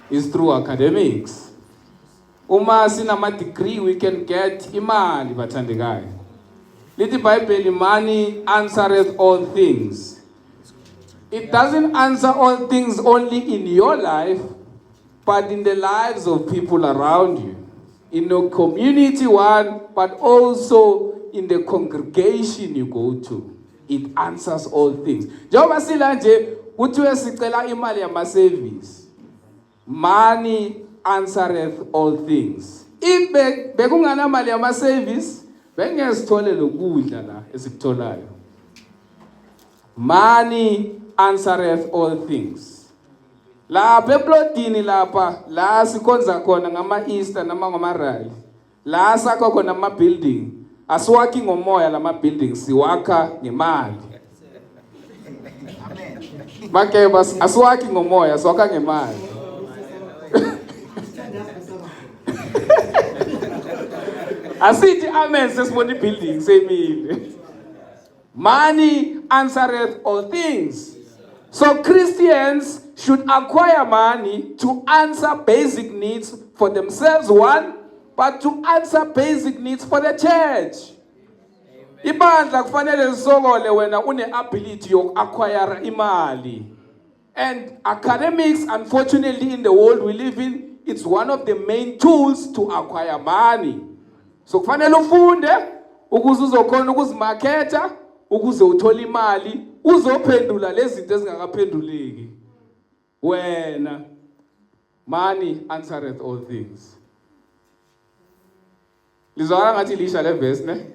is through academics. Uma sinama degree we can get imali bathandekayo. Lithi iBhayibheli money answereth all things. It doesn't answer all things only in your life, but in the lives of people around you. In your community one, but also in the congregation you go to. It answers all things. Njengoba sila nje kuthiwe sicela imali yama-service. Money answereth all things. If bekungana mali yama-service, bengezithole lokudla la esikutolayo. Money answereth all things. Lapha eplotini lapha la sikhonza khona ngama-Easter nama ngama-rally. La sakho khona ama-building. Asiwakhi ngomoya lama building, siwakha ngemali. Amen. Makeba asiwakhi ngomoya, siwakha ngemali. Asithi amen sesibona ibuilding semile. Money answereth all things. So Christians should acquire money to answer basic needs for themselves, one, but to answer basic needs for the church. Ibandla kufanele lisokole wena une-ability yoku-acquire imali. And academics, unfortunately, in the world we live in, it's one of the main tools to acquire money. So kufanele ufunde ukuze uzokhona ukuzimaketha, ukuze uthole imali, uzophendula lezi zinto ezingakaphenduleki. Wena, money answereth all things. Lizwakala ngathi lisha le verse ne?